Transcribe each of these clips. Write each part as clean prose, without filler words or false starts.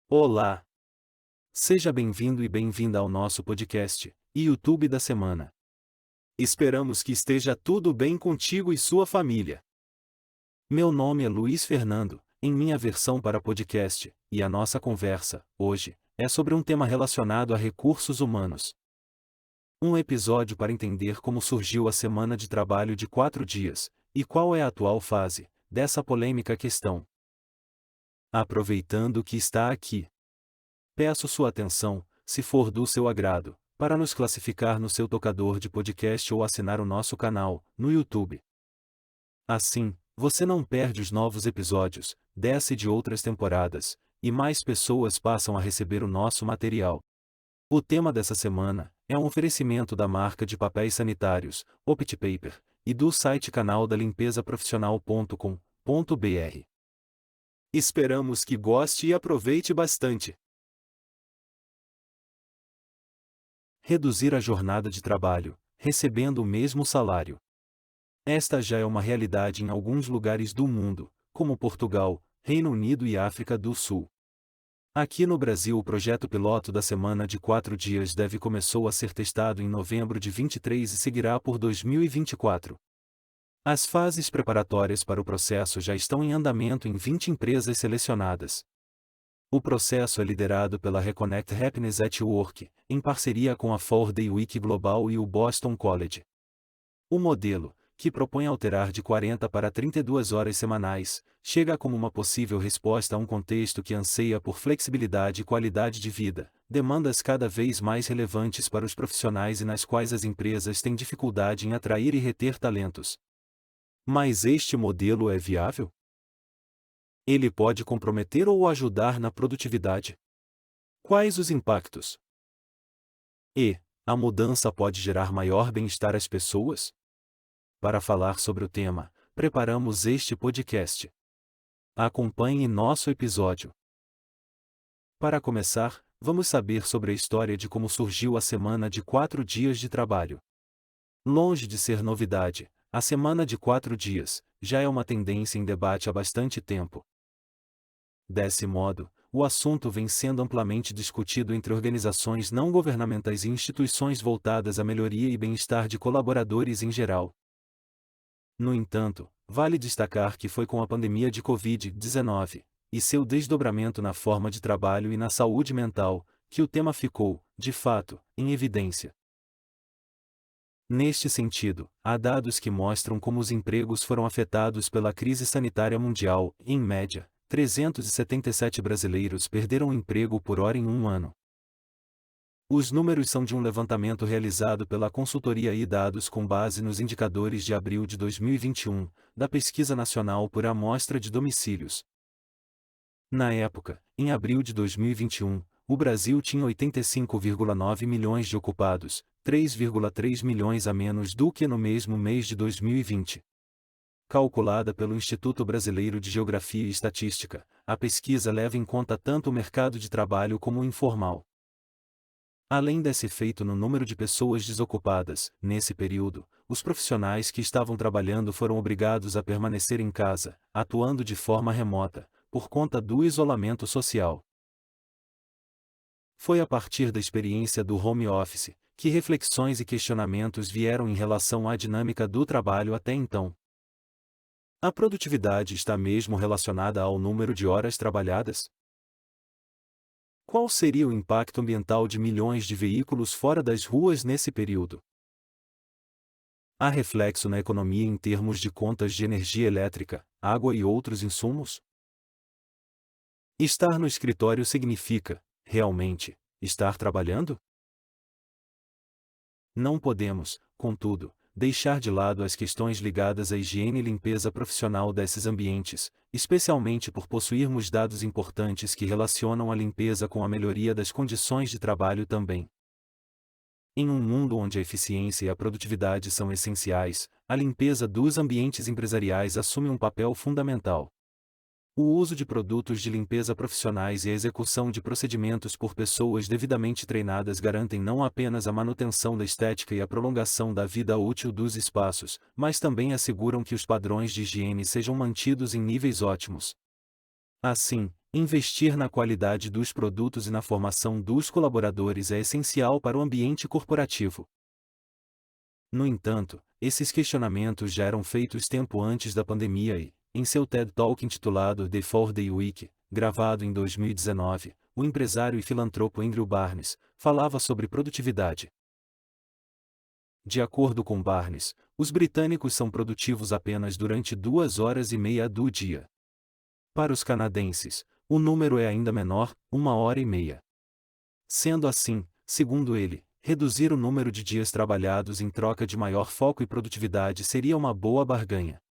Olá! Seja bem-vindo e bem-vinda ao nosso podcast e YouTube da semana. Esperamos que esteja tudo bem contigo e sua família. Meu nome é Luiz Fernando, em minha versão para podcast, e a nossa conversa, hoje, é sobre um tema relacionado a recursos humanos. Um episódio para entender como surgiu a semana de trabalho de 4 dias, e qual é a atual fase dessa polêmica questão. Aproveitando que está aqui, peço sua atenção, se for do seu agrado, para nos classificar no seu tocador de podcast ou assinar o nosso canal, no YouTube. Assim, você não perde os novos episódios, dessa e de outras temporadas, e mais pessoas passam a receber o nosso material. O tema dessa semana é um oferecimento da marca de papéis sanitários, OptiPaper, e do site canal da limpezaprofissional.com.br. Esperamos que goste e aproveite bastante. Reduzir a jornada de trabalho, recebendo o mesmo salário. Esta já é uma realidade em alguns lugares do mundo, como Portugal, Reino Unido e África do Sul. Aqui no Brasil, o projeto piloto da semana de 4 dias começou a ser testado em novembro de 23 e seguirá por 2024. As fases preparatórias para o processo já estão em andamento em 20 empresas selecionadas. O processo é liderado pela Reconnect Happiness at Work, em parceria com a 4-Day Week Global e o Boston College. O modelo, que propõe alterar de 40 para 32 horas semanais, chega como uma possível resposta a um contexto que anseia por flexibilidade e qualidade de vida, demandas cada vez mais relevantes para os profissionais e nas quais as empresas têm dificuldade em atrair e reter talentos. Mas este modelo é viável? Ele pode comprometer ou ajudar na produtividade? Quais os impactos? E, a mudança pode gerar maior bem-estar às pessoas? Para falar sobre o tema, preparamos este podcast. Acompanhe nosso episódio. Para começar, vamos saber sobre a história de como surgiu a semana de 4 dias de trabalho. Longe de ser novidade, a semana de 4 dias já é uma tendência em debate há bastante tempo. Desse modo, o assunto vem sendo amplamente discutido entre organizações não governamentais e instituições voltadas à melhoria e bem-estar de colaboradores em geral. No entanto, vale destacar que foi com a pandemia de Covid-19, e seu desdobramento na forma de trabalho e na saúde mental, que o tema ficou, de fato, em evidência. Neste sentido, há dados que mostram como os empregos foram afetados pela crise sanitária mundial, em média. 377 brasileiros perderam o emprego por hora em um ano. Os números são de um levantamento realizado pela consultoria e dados com base nos indicadores de abril de 2021, da Pesquisa Nacional por Amostra de Domicílios. Na época, em abril de 2021, o Brasil tinha 85,9 milhões de ocupados, 3,3 milhões a menos do que no mesmo mês de 2020. Calculada pelo Instituto Brasileiro de Geografia e Estatística, a pesquisa leva em conta tanto o mercado de trabalho como o informal. Além desse efeito no número de pessoas desocupadas, nesse período, os profissionais que estavam trabalhando foram obrigados a permanecer em casa, atuando de forma remota, por conta do isolamento social. Foi a partir da experiência do home office, que reflexões e questionamentos vieram em relação à dinâmica do trabalho até então. A produtividade está mesmo relacionada ao número de horas trabalhadas? Qual seria o impacto ambiental de milhões de veículos fora das ruas nesse período? Há reflexo na economia em termos de contas de energia elétrica, água e outros insumos? Estar no escritório significa, realmente, estar trabalhando? Não podemos, contudo, deixar de lado as questões ligadas à higiene e limpeza profissional desses ambientes, especialmente por possuirmos dados importantes que relacionam a limpeza com a melhoria das condições de trabalho também. Em um mundo onde a eficiência e a produtividade são essenciais, a limpeza dos ambientes empresariais assume um papel fundamental. O uso de produtos de limpeza profissionais e a execução de procedimentos por pessoas devidamente treinadas garantem não apenas a manutenção da estética e a prolongação da vida útil dos espaços, mas também asseguram que os padrões de higiene sejam mantidos em níveis ótimos. Assim, Investir na qualidade dos produtos e na formação dos colaboradores é essencial para o ambiente corporativo. No entanto, esses questionamentos já eram feitos tempo antes da pandemia e, em seu TED Talk intitulado The 4-Day Week, gravado em 2019, o empresário e filantropo Andrew Barnes falava sobre produtividade. De acordo com Barnes, os britânicos são produtivos apenas durante 2 horas e meia do dia. Para os canadenses, o número é ainda menor, 1 hora e meia. Sendo assim, segundo ele, reduzir o número de dias trabalhados em troca de maior foco e produtividade seria uma boa barganha.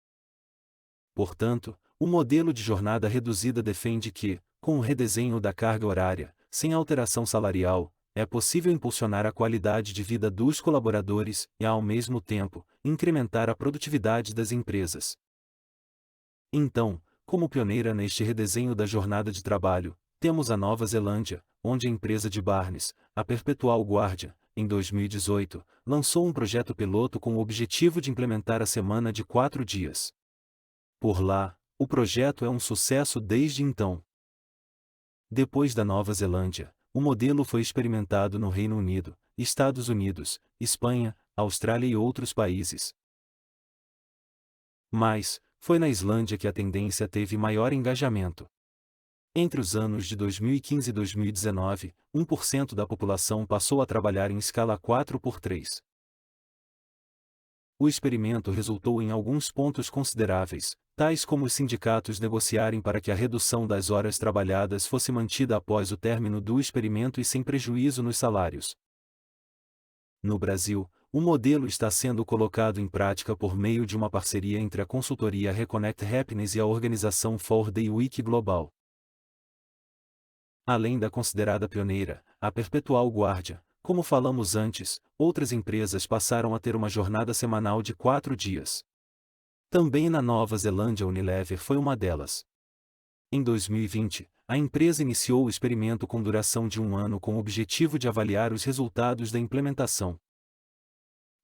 Portanto, o modelo de jornada reduzida defende que, com o redesenho da carga horária, sem alteração salarial, é possível impulsionar a qualidade de vida dos colaboradores e, ao mesmo tempo, incrementar a produtividade das empresas. Então, como pioneira neste redesenho da jornada de trabalho, temos a Nova Zelândia, onde a empresa de Barnes, a Perpetual Guardian, em 2018, lançou um projeto piloto com o objetivo de implementar a semana de 4 dias. Por lá, o projeto é um sucesso desde então. Depois da Nova Zelândia, o modelo foi experimentado no Reino Unido, Estados Unidos, Espanha, Austrália e outros países. Mas, foi na Islândia que a tendência teve maior engajamento. Entre os anos de 2015 e 2019, 1% da população passou a trabalhar em escala 4x3. O experimento resultou em alguns pontos consideráveis, tais como os sindicatos negociarem para que a redução das horas trabalhadas fosse mantida após o término do experimento e sem prejuízo nos salários. No Brasil, o modelo está sendo colocado em prática por meio de uma parceria entre a consultoria Reconnect Happiness e a organização 4-Day Week Global. Além da considerada pioneira, a Perpetual Guardian, como falamos antes, outras empresas passaram a ter uma jornada semanal de 4 dias. Também na Nova Zelândia, a Unilever foi uma delas. Em 2020, a empresa iniciou o experimento com duração de 1 ano com o objetivo de avaliar os resultados da implementação.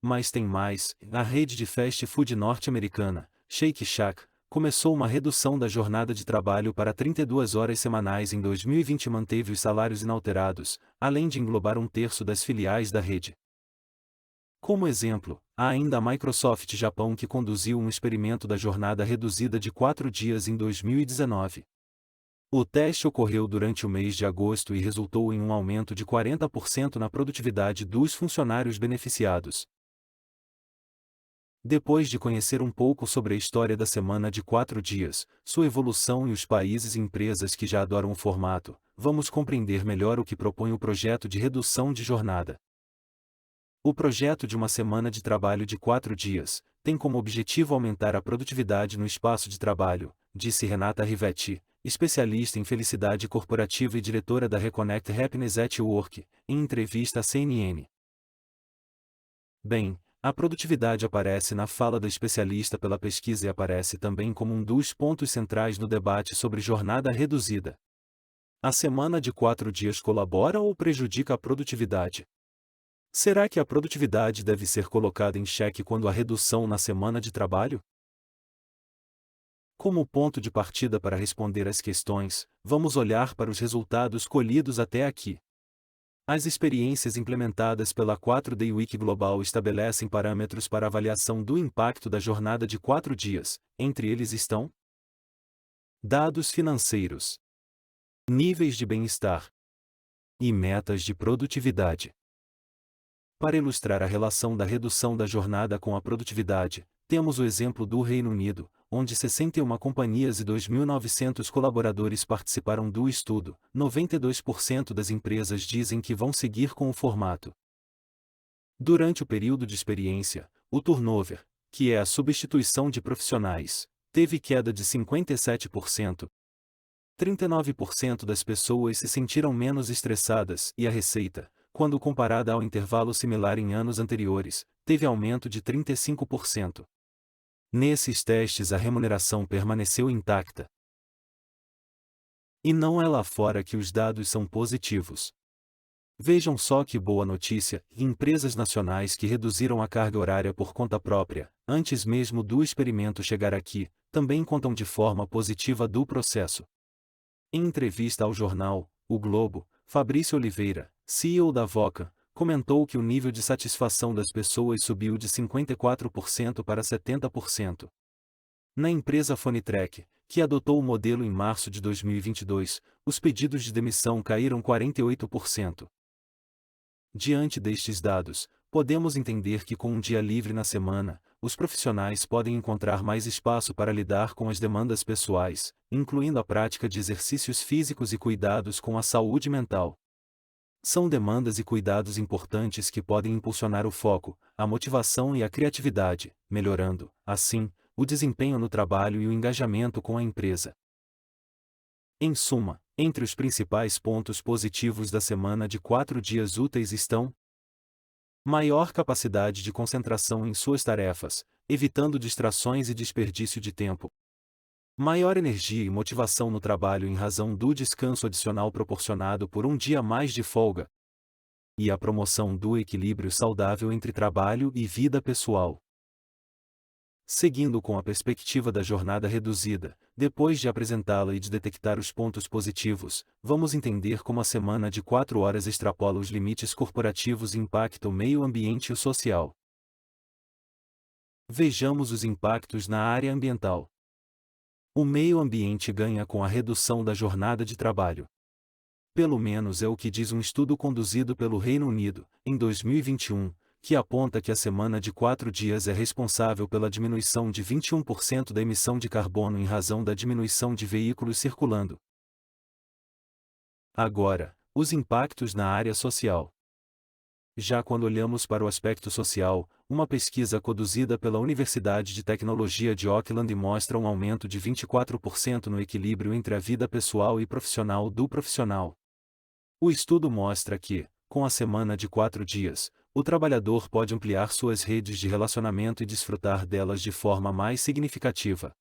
Mas tem mais: a rede de fast food norte-americana, Shake Shack, começou uma redução da jornada de trabalho para 32 horas semanais em 2020 e manteve os salários inalterados, além de englobar 1/3 das filiais da rede. Como exemplo, há ainda a Microsoft Japão, que conduziu um experimento da jornada reduzida de 4 dias em 2019. O teste ocorreu durante o mês de agosto e resultou em um aumento de 40% na produtividade dos funcionários beneficiados. Depois de conhecer um pouco sobre a história da semana de 4 dias, sua evolução e os países e empresas que já adoram o formato, vamos compreender melhor o que propõe o projeto de redução de jornada. O projeto de uma semana de trabalho de 4 dias tem como objetivo aumentar a produtividade no espaço de trabalho, disse Renata Rivetti, especialista em felicidade corporativa e diretora da Reconnect Happiness at Work, em entrevista à CNN. Bem, a produtividade aparece na fala da especialista pela pesquisa e aparece também como um dos pontos centrais no debate sobre jornada reduzida. A semana de 4 dias colabora ou prejudica a produtividade? Será que a produtividade deve ser colocada em xeque quando há redução na semana de trabalho? Como ponto de partida para responder às questões, vamos olhar para os resultados colhidos até aqui. As experiências implementadas pela 4-Day Week Global estabelecem parâmetros para avaliação do impacto da jornada de 4 dias, entre eles estão dados financeiros, níveis de bem-estar e metas de produtividade. Para ilustrar a relação da redução da jornada com a produtividade, temos o exemplo do Reino Unido, onde 61 companhias e 2.900 colaboradores participaram do estudo. 92% das empresas dizem que vão seguir com o formato. Durante o período de experiência, o turnover, que é a substituição de profissionais, teve queda de 57%. 39% das pessoas se sentiram menos estressadas e a receita, quando comparada ao intervalo similar em anos anteriores, teve aumento de 35%. Nesses testes a remuneração permaneceu intacta. E não é lá fora que os dados são positivos. Vejam só que boa notícia: empresas nacionais que reduziram a carga horária por conta própria, antes mesmo do experimento chegar aqui, também contam de forma positiva do processo. Em entrevista ao jornal O Globo, Fabrício Oliveira, CEO da Voca, comentou que o nível de satisfação das pessoas subiu de 54% para 70%. Na empresa Fonitrek, que adotou o modelo em março de 2022, os pedidos de demissão caíram 48%. Diante destes dados, podemos entender que com um dia livre na semana, os profissionais podem encontrar mais espaço para lidar com as demandas pessoais, incluindo a prática de exercícios físicos e cuidados com a saúde mental. São demandas e cuidados importantes que podem impulsionar o foco, a motivação e a criatividade, melhorando, assim, o desempenho no trabalho e o engajamento com a empresa. Em suma, entre os principais pontos positivos da semana de 4 dias úteis estão: maior capacidade de concentração em suas tarefas, evitando distrações e desperdício de tempo. Maior energia e motivação no trabalho em razão do descanso adicional proporcionado por um dia a mais de folga. E a promoção do equilíbrio saudável entre trabalho e vida pessoal. Seguindo com a perspectiva da jornada reduzida, depois de apresentá-la e de detectar os pontos positivos, vamos entender como a semana de 4 horas extrapola os limites corporativos e impacta o meio ambiente e o social. Vejamos os impactos na área ambiental. O meio ambiente ganha com a redução da jornada de trabalho. Pelo menos é o que diz um estudo conduzido pelo Reino Unido, em 2021, que aponta que a semana de 4 dias é responsável pela diminuição de 21% da emissão de carbono em razão da diminuição de veículos circulando. Agora, os impactos na área social. Já quando olhamos para o aspecto social, uma pesquisa conduzida pela Universidade de Tecnologia de Auckland mostra um aumento de 24% no equilíbrio entre a vida pessoal e profissional do profissional. O estudo mostra que, com a semana de 4 dias, o trabalhador pode ampliar suas redes de relacionamento e desfrutar delas de forma mais significativa.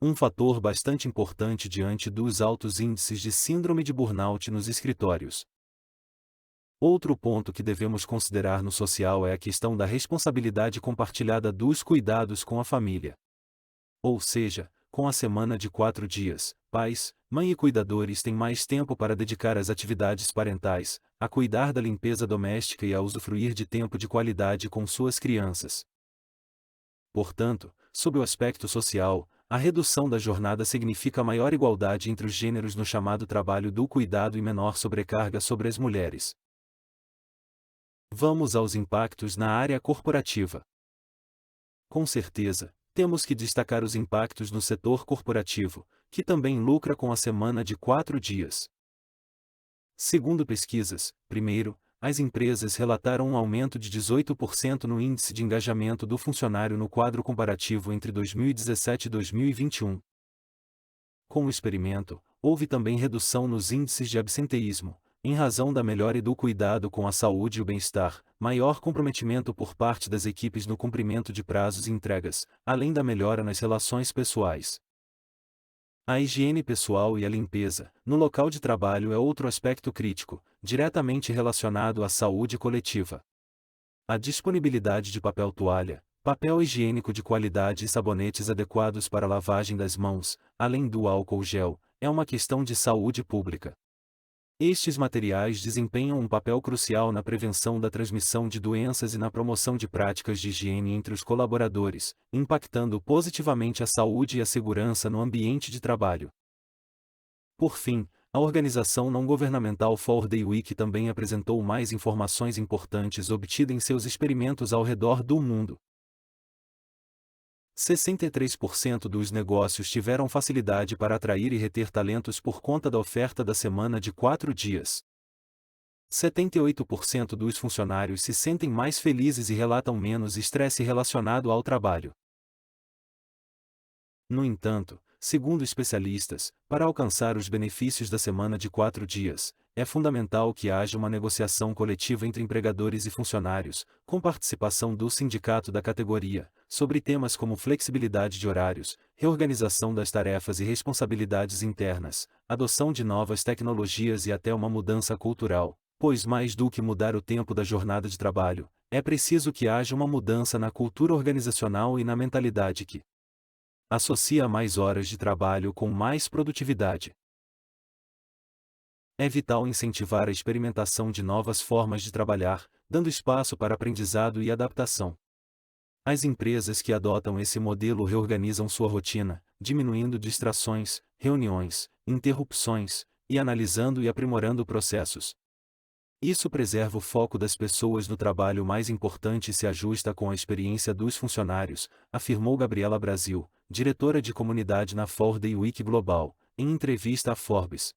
Um fator bastante importante diante dos altos índices de síndrome de burnout nos escritórios. Outro ponto que devemos considerar no social é a questão da responsabilidade compartilhada dos cuidados com a família. Ou seja, com a semana de 4 dias, pais, mãe e cuidadores têm mais tempo para dedicar às atividades parentais, a cuidar da limpeza doméstica e a usufruir de tempo de qualidade com suas crianças. Portanto, sob o aspecto social, a redução da jornada significa maior igualdade entre os gêneros no chamado trabalho do cuidado e menor sobrecarga sobre as mulheres. Vamos aos impactos na área corporativa. Com certeza, temos que destacar os impactos no setor corporativo, que também lucra com a semana de 4 dias. Segundo pesquisas, primeiro, as empresas relataram um aumento de 18% no índice de engajamento do funcionário no quadro comparativo entre 2017 e 2021. Com o experimento, houve também redução nos índices de absenteísmo, em razão da melhora do cuidado com a saúde e o bem-estar, maior comprometimento por parte das equipes no cumprimento de prazos e entregas, além da melhora nas relações pessoais. A higiene pessoal e a limpeza, no local de trabalho é outro aspecto crítico, diretamente relacionado à saúde coletiva. A disponibilidade de papel toalha, papel higiênico de qualidade e sabonetes adequados para a lavagem das mãos, além do álcool gel, é uma questão de saúde pública. Estes materiais desempenham um papel crucial na prevenção da transmissão de doenças e na promoção de práticas de higiene entre os colaboradores, impactando positivamente a saúde e a segurança no ambiente de trabalho. Por fim, a organização não governamental 4-Day Week também apresentou mais informações importantes obtidas em seus experimentos ao redor do mundo. 63% dos negócios tiveram facilidade para atrair e reter talentos por conta da oferta da semana de 4 dias. 78% dos funcionários se sentem mais felizes e relatam menos estresse relacionado ao trabalho. No entanto, segundo especialistas, para alcançar os benefícios da semana de 4 dias, é fundamental que haja uma negociação coletiva entre empregadores e funcionários, com participação do sindicato da categoria, sobre temas como flexibilidade de horários, reorganização das tarefas e responsabilidades internas, adoção de novas tecnologias e até uma mudança cultural, pois mais do que mudar o tempo da jornada de trabalho, é preciso que haja uma mudança na cultura organizacional e na mentalidade que associa mais horas de trabalho com mais produtividade. É vital incentivar a experimentação de novas formas de trabalhar, dando espaço para aprendizado e adaptação. As empresas que adotam esse modelo reorganizam sua rotina, diminuindo distrações, reuniões, interrupções, e analisando e aprimorando processos. Isso preserva o foco das pessoas no trabalho mais importante e se ajusta com a experiência dos funcionários, afirmou Gabriela Brasil, diretora de comunidade na 4Day Week Global, em entrevista à Forbes.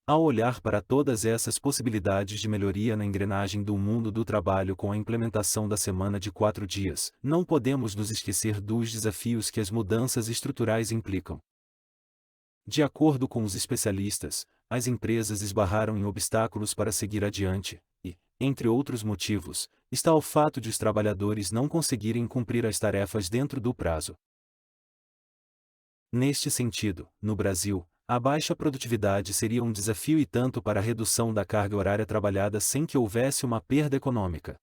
Ao olhar para todas essas possibilidades de melhoria na engrenagem do mundo do trabalho com a implementação da semana de 4 dias, não podemos nos esquecer dos desafios que as mudanças estruturais implicam. De acordo com os especialistas, as empresas esbarraram em obstáculos para seguir adiante, e, entre outros motivos, está o fato de os trabalhadores não conseguirem cumprir as tarefas dentro do prazo. Neste sentido, no Brasil, a baixa produtividade seria um desafio e tanto para a redução da carga horária trabalhada sem que houvesse uma perda econômica.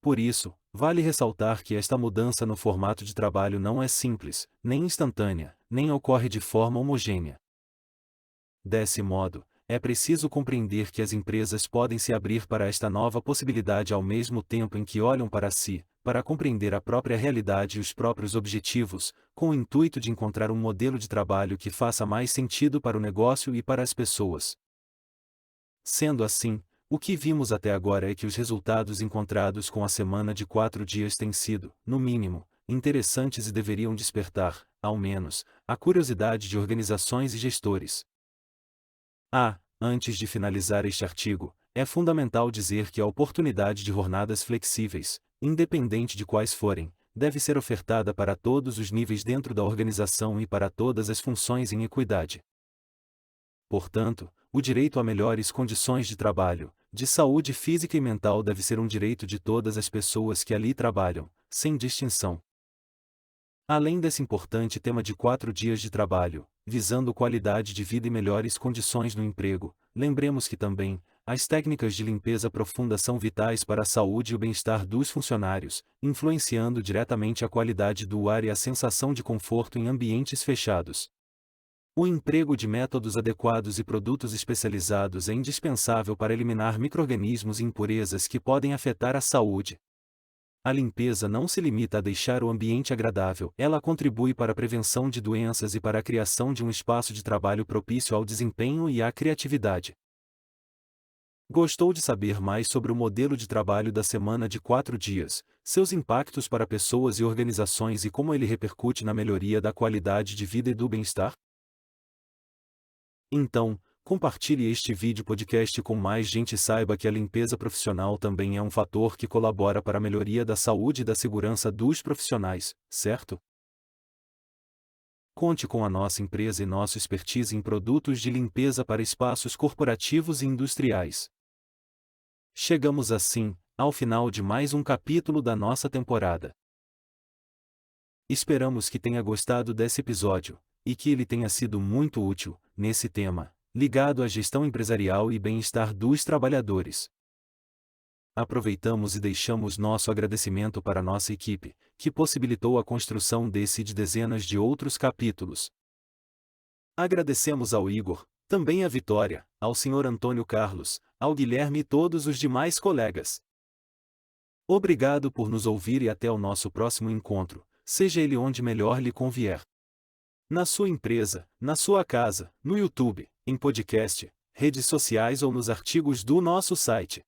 Por isso, vale ressaltar que esta mudança no formato de trabalho não é simples, nem instantânea, nem ocorre de forma homogênea. Desse modo, é preciso compreender que as empresas podem se abrir para esta nova possibilidade ao mesmo tempo em que olham para si, para compreender a própria realidade e os próprios objetivos, com o intuito de encontrar um modelo de trabalho que faça mais sentido para o negócio e para as pessoas. Sendo assim, o que vimos até agora é que os resultados encontrados com a semana de 4 dias têm sido, no mínimo, interessantes e deveriam despertar, ao menos, a curiosidade de organizações e gestores. Antes de finalizar este artigo, é fundamental dizer que a oportunidade de jornadas flexíveis, independente de quais forem, deve ser ofertada para todos os níveis dentro da organização e para todas as funções em equidade. Portanto, o direito a melhores condições de trabalho, de saúde física e mental deve ser um direito de todas as pessoas que ali trabalham, sem distinção. Além desse importante tema de 4 dias de trabalho, visando qualidade de vida e melhores condições no emprego, lembremos que também, as técnicas de limpeza profunda são vitais para a saúde e o bem-estar dos funcionários, influenciando diretamente a qualidade do ar e a sensação de conforto em ambientes fechados. O emprego de métodos adequados e produtos especializados é indispensável para eliminar micro-organismos e impurezas que podem afetar a saúde. A limpeza não se limita a deixar o ambiente agradável, ela contribui para a prevenção de doenças e para a criação de um espaço de trabalho propício ao desempenho e à criatividade. Gostou de saber mais sobre o modelo de trabalho da semana de 4 dias, seus impactos para pessoas e organizações e como ele repercute na melhoria da qualidade de vida e do bem-estar? Então, compartilhe este vídeo podcast com mais gente e saiba que a limpeza profissional também é um fator que colabora para a melhoria da saúde e da segurança dos profissionais, certo? Conte com a nossa empresa e nossa expertise em produtos de limpeza para espaços corporativos e industriais. Chegamos assim, ao final de mais um capítulo da nossa temporada. Esperamos que tenha gostado desse episódio, e que ele tenha sido muito útil, nesse tema, ligado à gestão empresarial e bem-estar dos trabalhadores. Aproveitamos e deixamos nosso agradecimento para nossa equipe, que possibilitou a construção desse e de dezenas de outros capítulos. Agradecemos ao Igor, também à Vitória, ao Sr. Antônio Carlos, ao Guilherme e todos os demais colegas. Obrigado por nos ouvir e até o nosso próximo encontro, seja ele onde melhor lhe convier. Na sua empresa, na sua casa, no YouTube, em podcast, redes sociais ou nos artigos do nosso site.